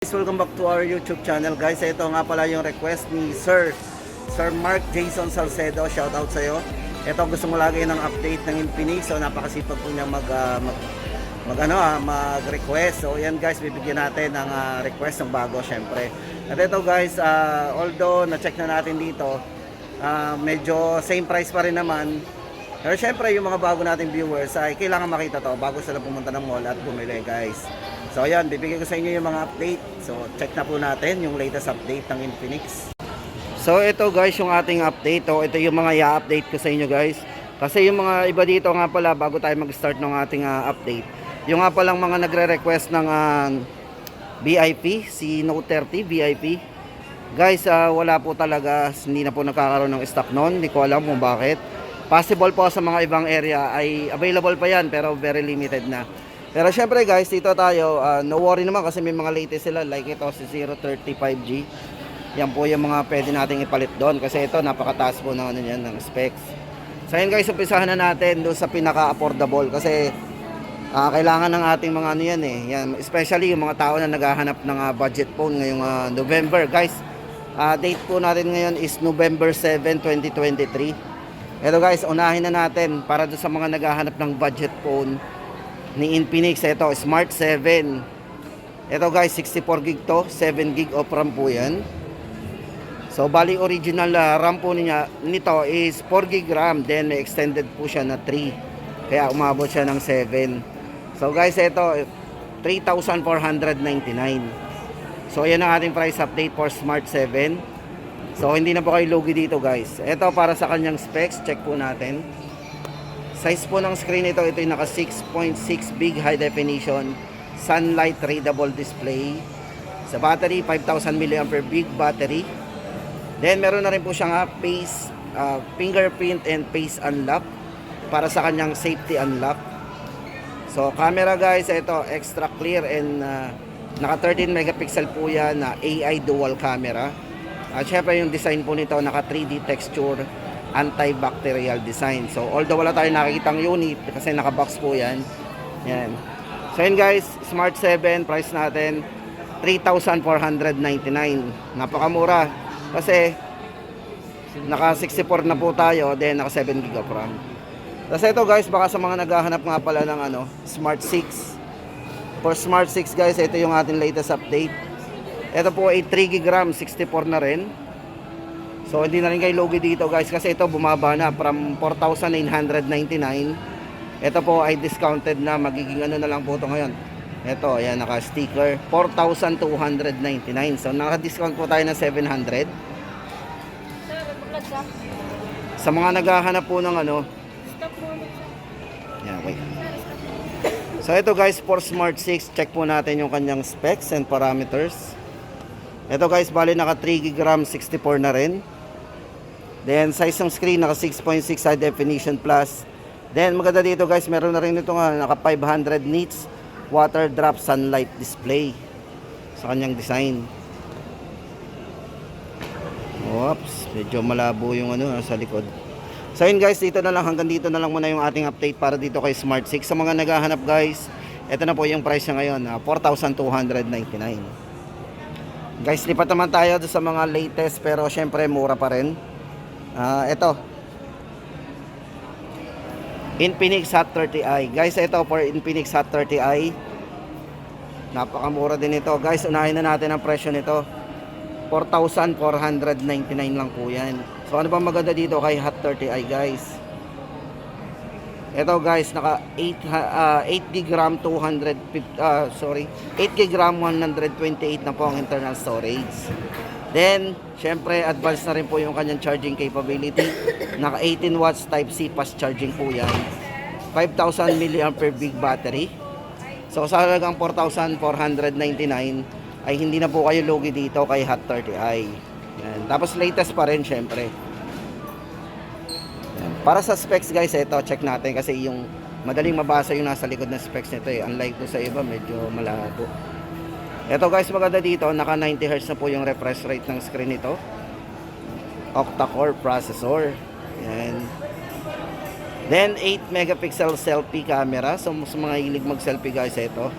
Guys, welcome back to our YouTube channel guys. Ito nga pala yung request ni Sir Mark Jason Salcedo. Shout out sa iyo. Ito gusto mo lagi ng update ng Infinix. So napakasipag po niya mag-request. So yan guys, bibigyan natin ng request ng bago syempre. At ito guys, although na-check na natin dito, medyo same price pa rin naman. Pero syempre yung mga bago nating viewers ay kailangan makita to bago sila pumunta ng mall at bumili guys. So ayan, bibigyan ko sa inyo yung mga update. So check na po natin yung latest update ng Infinix. So ito guys yung ating update. Ito yung mga i-update ko sa inyo guys. Kasi yung mga iba dito nga pala bago tayo mag-start ng ating update. Yung nga palang mga nagre-request ng VIP, si Note 30 VIP. Guys, wala po talaga, hindi na po nagkakaroon ng stock noon. Hindi ko alam kung bakit. Possible po sa mga ibang area ay available pa yan pero very limited na. Pero syempre guys, dito tayo, no worry naman kasi may mga latest sila like ito si 035G. Yan po yung mga pwede nating ipalit doon kasi ito napakataas po ng, ng specs. So yun guys, umpisahan na natin doon sa pinaka-affordable kasi kailangan ng ating mga yan yan, especially yung mga tao na naghahanap ng budget phone ngayong November. Guys, date po natin ngayon is November 7, 2023. Ito guys, unahin na natin para doon sa mga naghahanap ng budget phone ni Infinix. Ito, Smart 7. Ito guys, 64 gig to, 7 gig of RAM po yan. So, bali original RAM po nito is 4 gig RAM, then extended po siya na 3. Kaya umabot siya ng 7. So guys, ito, 3,499. So, yan ang ating price update for Smart 7. So hindi na po kayo lugi dito guys. Ito para sa kanyang specs, check po natin. Size po ng screen ito yung naka 6.6 big high definition sunlight readable display. Sa battery 5,000 mAh big battery. Then meron na rin po siyang face fingerprint and face unlock para sa kanyang safety unlock. So camera guys, ito extra clear and naka 13 megapixel po yan na AI dual camera. At syempre yung design po nito naka 3D texture antibacterial design. So although wala tayong nakikitang unit kasi naka box po yan. Yan. So yun guys, Smart 7 price natin 3,499. Napakamura kasi naka 64 na po tayo, then naka 7 GB RAM. Kasi ito guys, baka sa mga naghahanap nga pala ng Smart 6. For Smart 6 guys, ito yung ating latest update. Ito po ay 3 GB RAM, 64 na rin. So hindi na rin kayo lugi dito guys kasi ito bumaba na from 4,999. Ito po ay discounted na, magiging na lang po ito ngayon. Ito, ayan, naka-sticker 4,299. So naka-discount po tayo ng 700. Sa mga naghahanap po ng yan, wait. So ito guys, for Smart 6, check po natin yung kanyang specs and parameters. Ito guys, bali naka 3 GB RAM, 64 na rin. Then size ng screen naka 6.6 high definition plus. Then maganda dito guys, meron na rin ito naka 500 nits water drop sunlight display sa kanyang design. Oops, medyo malabo yung sa likod. So yun guys, dito na lang, hanggang dito na lang muna yung ating update para dito kay Smart 6. Sa mga naghahanap guys, ito na po yung price niya ngayon, 4,299. Guys, lipat naman tayo sa mga latest pero syempre mura pa rin. Ito Infinix Hot 30i. Guys, ito for Infinix Hot 30i. Napakamura din ito. Guys, unahin na natin ang presyo nito. 4,499 lang po yan. So ano ba maganda dito kay Hot 30i guys? Ito guys, naka 8 GB RAM 8 GB RAM 128 na po ang internal storage. Then, syempre advanced na rin po yung kanyang charging capability. Naka 18 watts type C fast charging po yan. 5,000 mAh big battery. So sa halagang 4,499 ay hindi na po kayo lugi dito kay Hot 30i. Yan. Tapos latest pa rin syempre. Para sa specs guys, ito check natin kasi yung madaling mabasa yung nasa likod na specs nito unlike po sa iba, medyo malabo. Ito guys, maganda dito, naka 90Hz na po yung refresh rate ng screen nito. Octa-core processor. Yan. Then 8 megapixel selfie camera. So sa mga hilig mag selfie guys, ito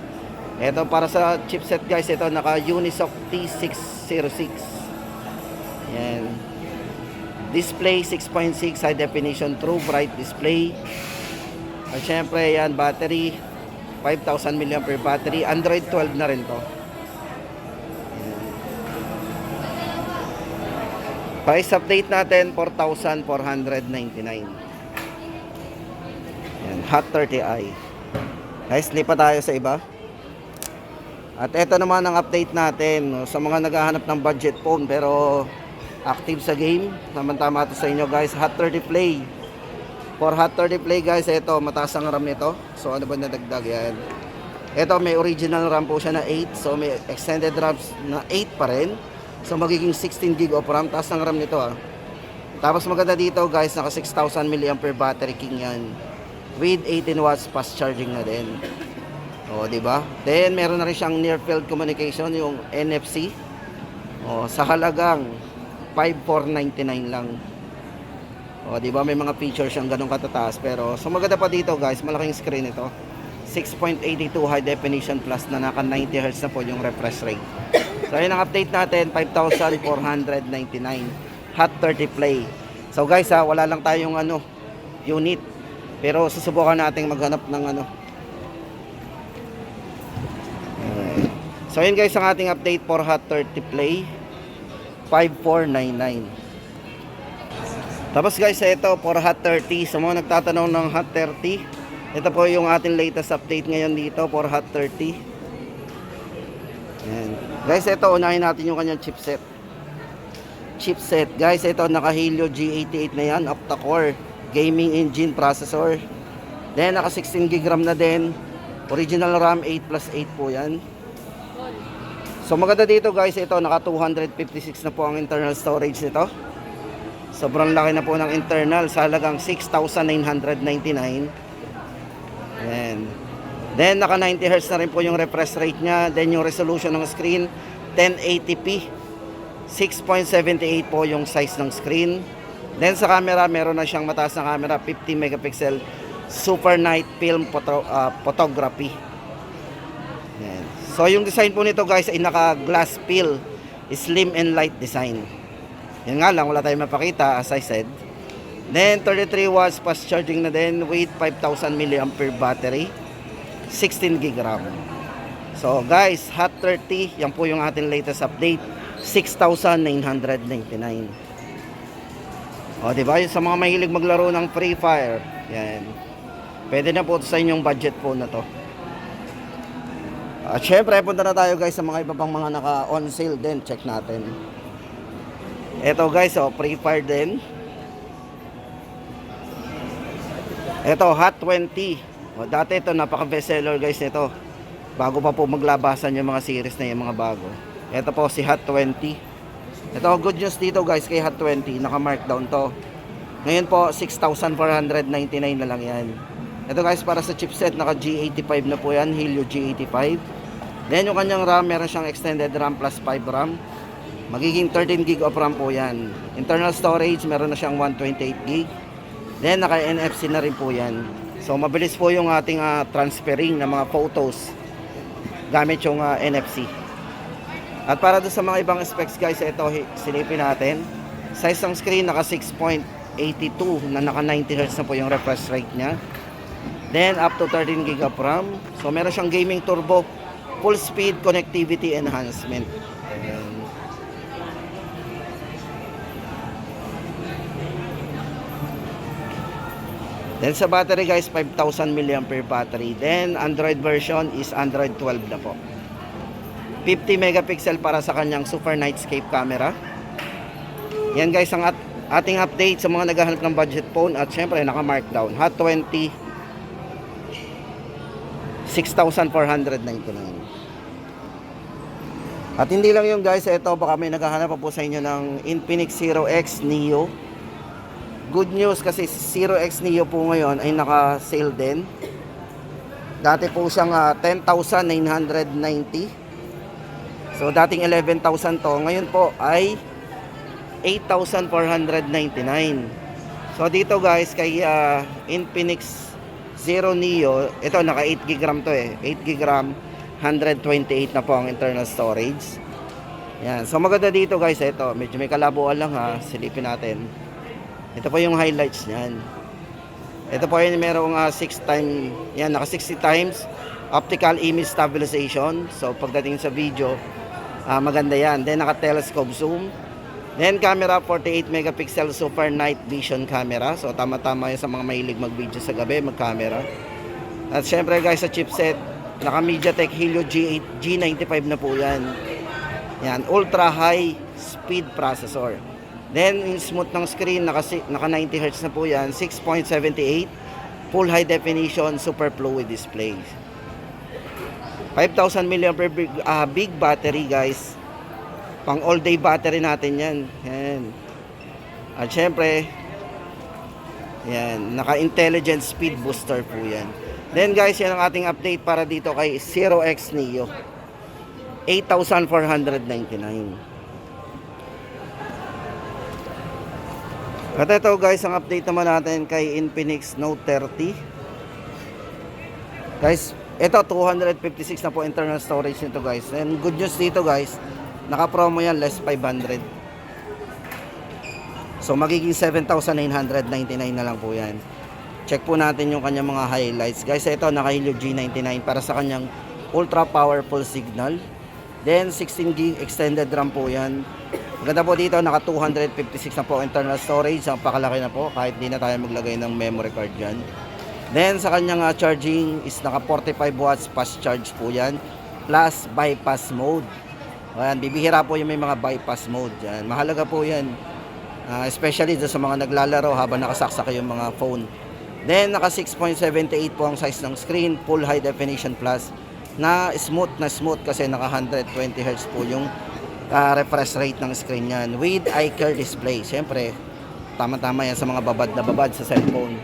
Ito para sa chipset guys, ito naka Unisoc T606. Yan. Display 6.6 high definition true bright display. At syempre yan, battery 5,000 mAh battery, Android 12 na rin to. Price update natin 4,499. Yan, Hot 30i. Guys, lipat tayo sa iba. At ito naman ang update natin sa mga naghahanap ng budget phone pero active sa game. Tama-tama ito sa inyo guys, Hot 30 Play. For Hot 30 Play guys, ito mataas ang RAM nito. So ano ba nadagdag yan? Ito may original RAM po siya na 8. So may extended RAM na 8 pa rin. So magiging 16 GB of RAM. Taas ng RAM nito ah. Tapos maganda dito guys, naka 6,000 mAh battery king yan. With 18 watts fast charging na din. O, di ba? Then meron na rin siyang near field communication, yung NFC. O, sa halagang 5,499 lang. O, di ba? May mga features siyang ganun katataas. Pero, so maganda pa dito guys, malaking screen ito. 6.82 high definition plus na naka 90 Hz na po yung refresh rate. So, yun ang update natin, 5,499. Hot 30 Play. So guys ha, wala lang tayong unit. Pero susubukan nating maghanap ng So yun guys ang ating update for Hot 30 Play 5499. Tapos guys ito for Hot 30. Sa mga nagtatanong ng Hot 30, ito po yung ating latest update ngayon dito for Hot 30. Yan. Guys ito unahin natin yung kanyang chipset. Guys ito naka Helio G88 na yan, octa-core gaming engine processor. Then naka 16 GB RAM na din. Original RAM 8+8 po yan. So maganda dito guys, ito naka 256 na po ang internal storage nito. Sobrang laki na po ng internal sa halagang 6,999. Ayan. Then naka 90 Hz na rin po yung refresh rate nya. Then yung resolution ng screen 1080p, 6.78 po yung size ng screen. Then sa camera, meron na siyang mataas na camera, 50 megapixel super night film photography. Ayan. So yung design po nito guys ay naka glass peel, slim and light design. Yan nga lang, wala tayong mapakita as I said. Then 33 watts fast charging na din with 5,000 mAh battery, 16 GB RAM. So guys, Hot 30, yan po yung ating latest update, 6,999. O diba, sa mga mahilig maglaro ng Free Fire, yan, pwede na po sa inyong budget phone na to. At syempre, punta na tayo guys sa mga iba pang mga naka on sale din. Check natin. Ito guys, Free Fire din. Ito, Hot 20. Dati ito, napaka best seller guys nito. Bago pa po maglabasan yung mga series na yung mga bago. Ito po si Hot 20. Ito, good news dito guys kay Hot 20. Naka-markdown to. Ngayon po, 6,499 na lang yan. Ito guys, para sa chipset, naka G85 na po yan. Helio G85. Then yung kanyang RAM, meron siyang extended RAM plus 5 RAM. Magiging 13 GB of RAM po yan. Internal storage, meron na siyang 128 GB. Then naka NFC na rin po yan. So mabilis po yung ating transferring ng mga photos gamit yung NFC. At para doon sa mga ibang specs guys, ito silipin natin. Size ng screen naka 6.82 na naka 90 Hz na po yung refresh rate nya. Then up to 13 GB of RAM. So meron siyang gaming turbo, full speed connectivity enhancement. Ayan. Then sa battery guys, 5,000 mAh battery. Then Android version is Android 12 na po. 50 megapixel para sa kanyang super nightscape camera. Yan guys ang ating update sa mga naghahanap ng budget phone. At syempre naka markdown, Hot 20, 6,499. At hindi lang yung guys, ito baka may naghahanap pa po sa inyo ng Infinix Zero X Neo. Good news kasi Zero X Neo po ngayon ay naka-sale din. Dati po siyang 10,990. So dating 11,000 to, ngayon po ay 8,499. So dito guys kay Infinix Zero Neo, ito naka 8 GB RAM to 8 GB RAM, 128 na po ang internal storage. Yan. So maganda dito guys, ito, medyo may kalabuan lang ha, silipin natin. Ito po yung highlights niyan. Ito po yung merong 6 time, yan, naka 60 times optical image stabilization. So pagdating sa video, maganda yan. Then naka telescope zoom. Then camera 48 megapixel super night vision camera. So tama-tama yun sa mga mahilig mag-video sa gabi, mag-camera. At syempre guys, sa chipset, naka MediaTek Helio G8 G95 na po yan. Yan, ultra high speed processor. Then yung smooth ng screen, naka 90 Hz na po yan, 6.78 full high definition super fluid display. 5,000 mAh big battery guys. Pang all day battery natin yan. Yan. At syempre, yan, naka intelligent speed booster po yan. Then guys, yan ang ating update para dito kay Zero X Neo. 8,499. At ito guys, ang update naman natin kay Infinix Note 30. Guys, ito 256 na po internal storage nito guys. And good news dito guys, naka-promo yan, less 500. So magiging 7,999 na lang po yan. Check po natin yung kanyang mga highlights. Guys, ito naka Helio G99 para sa kanyang ultra powerful signal. Then 16 GB extended RAM po yan. Maganda po dito, naka 256 na po internal storage. Ang pakalaki na po, kahit di na tayo maglagay ng memory card dyan. Then sa kanyang charging is naka 45 watts fast charge po yan, plus bypass mode. Ayan, bibihira po yung may mga bypass mode yan. Mahalaga po yan, especially sa mga naglalaro habang nakasaksak yung mga phone. Then naka 6.78 po ang size ng screen, full high definition plus, na smooth kasi naka 120 Hz po yung refresh rate ng screen yan with iCare display. Siyempre tama-tama yan sa mga babad na babad sa cellphone.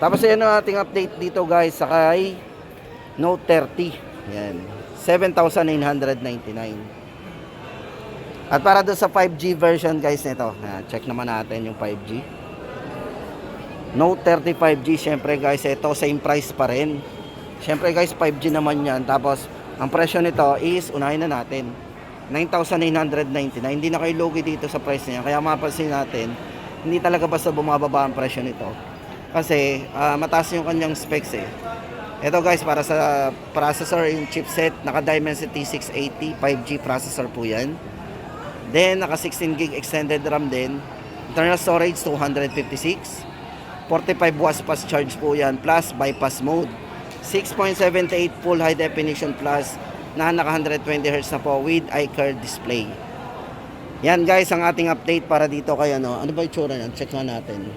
Tapos yan ang ating update dito guys sa kay Note 30. Yan, 7,999. At para doon sa 5G version guys nito, check naman natin yung 5G Note 30 5G. Siyempre guys, ito same price pa rin. Siyempre guys, 5G naman yan. Tapos ang presyo nito is, unahin na natin, 9,999. Hindi na kayo lugi dito sa price niya. Kaya mapansin natin, hindi talaga basta bumababa ang presyo nito. Kasi mataas yung kanyang specs eh. Ito guys, para sa processor, yung chipset, naka Dimensity 680 5G processor po yan. Then naka 16 GB extended RAM din. Internal storage 256. 45 watts fast charge po yan, plus bypass mode. 6.78 full high definition plus, na naka 120 Hz na po with iCare display. Yan guys ang ating update para dito kay ano ba itsura niyan? Check na natin.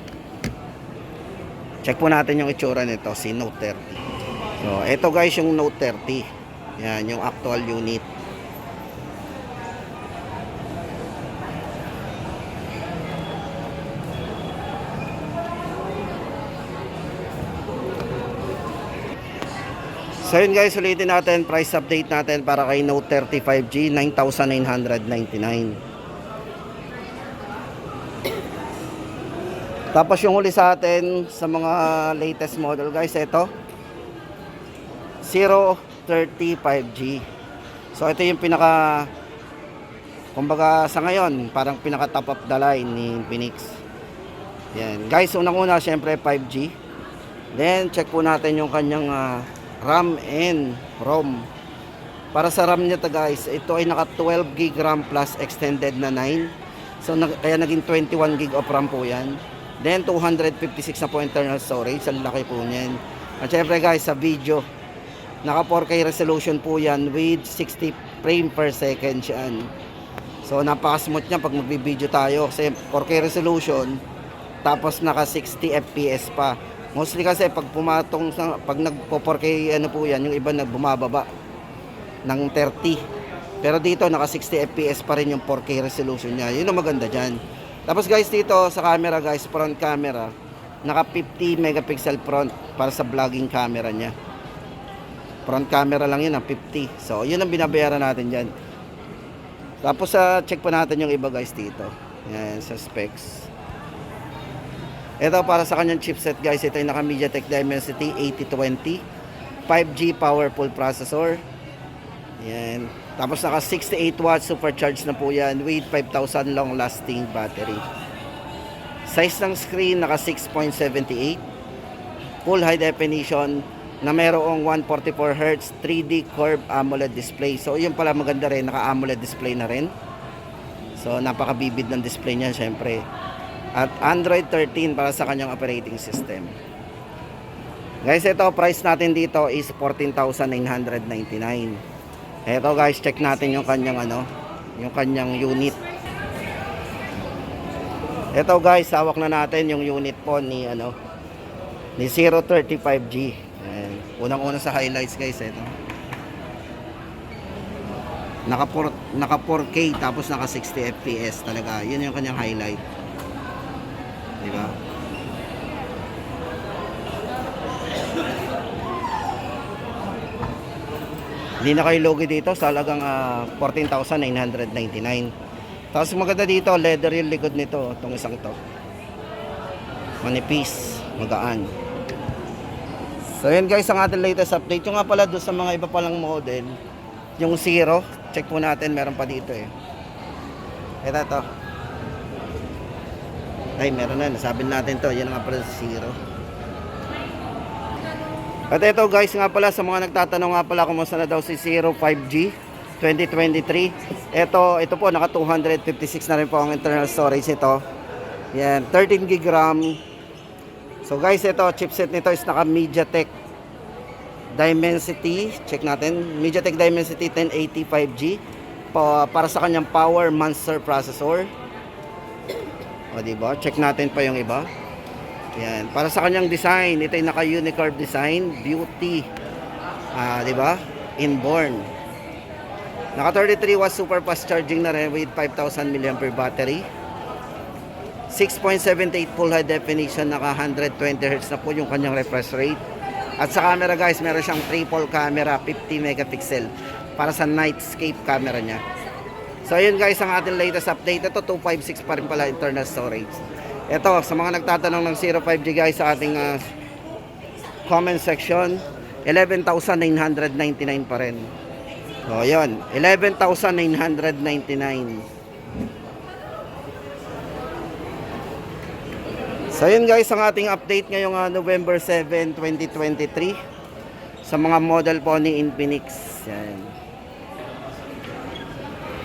Check po natin yung itsura nito, si Note 30. So ito guys yung Note 30. Yan yung actual unit. So yun guys, ulitin natin, price update natin para kay Note 30 5G, 9,999. Tapos yung huli sa atin sa mga latest model guys, ito 030 5G. So ito yung pinaka, kumbaga sa ngayon, parang pinaka top of the line ni Infinix. Yan guys, unang-una syempre 5G. Then check po natin yung kanyang RAM and ROM. Para sa RAM niya guys, ito ay naka 12 GB RAM plus extended na 9. So kaya naging 21 GB of RAM po yan. Then 256 na po internal storage. Ang laki po niyan. At syempre guys, sa video, naka 4K resolution po yan with 60 frame per second yan. So napaka-smooth niya pag magbi-video tayo kasi 4K resolution, tapos naka 60 FPS pa. Mostly kasi pag pumatong pag nagpo-4K ano po yan, yung iba nagbumababa ng 30. Pero dito naka 60 FPS pa rin yung 4K resolution niya. Yun ang maganda diyan. Tapos guys, dito sa camera guys, front camera, naka 50 megapixel front para sa vlogging camera niya. Front camera lang yun, 50. So yun ang binabayaran natin diyan. Tapos check pa natin yung iba guys dito. Yan sa specs. Ito para sa kanyang chipset guys, ito yung naka MediaTek Dimensity 8020 5G powerful processor. Yan. Tapos naka 68 watts supercharged na po yan with 5,000 long lasting battery. Size ng screen naka 6.78. Full high definition na mayroong 144Hz 3D curved AMOLED display. So yun pala maganda rin, naka AMOLED display na rin. So napakabibid ng display niya syempre. At Android 13 para sa kanyang operating system. Guys, ito price natin dito is 14,999. Ito guys, check natin yung kanyang yung kanyang unit. Ito guys, hawak na natin yung unit po ni ni 035G. Ayan. Unang-una sa highlights guys, ito. Naka 4K tapos naka 60 FPS talaga. Yun yung kanyang highlight. Di ba? Hindi na kayo logo dito sa halagang 14,999. Tapos maganda dito, leather yung likod nito, itong isang to. Manipis, magaan. So yun guys, ang ating latest update. Yung nga pala doon sa mga iba palang model, yung Zero, check po natin, meron pa dito eh. Ito to. Ay, meron na, nasabi natin to, yan nga pala sa Zero. At ito guys nga pala, sa mga nagtatanong nga pala kung na daw si 05G 2023. Ito po, naka 256 na rin po ang internal storage nito. Yan, 13 GB RAM. So guys, ito, chipset nito is naka MediaTek Dimensity. Check natin, MediaTek Dimensity 1080 5G para sa kanyang Power Monster processor. O diba, check natin pa yung iba. Yan, para sa kanyang design, ito ay naka-unicarb design, beauty. Di ba? Inborn. Naka 33 watts super fast charging na rin with 5,000 mAh battery. 6.78 full high definition, naka 120 Hz na po yung kanyang refresh rate. At sa camera guys, meron siyang triple camera, 50 megapixel para sa nightscape camera niya. So ayun guys, ang ating latest update. Ito 256 pa rin pala internal storage. Ito, sa mga nagtatanong ng 05G guys sa ating comment section, 11,999 pa rin. So, yun, 11,999. So, yun guys, ang ating update ngayong November 7, 2023 sa mga model po ni Infinix. Yan.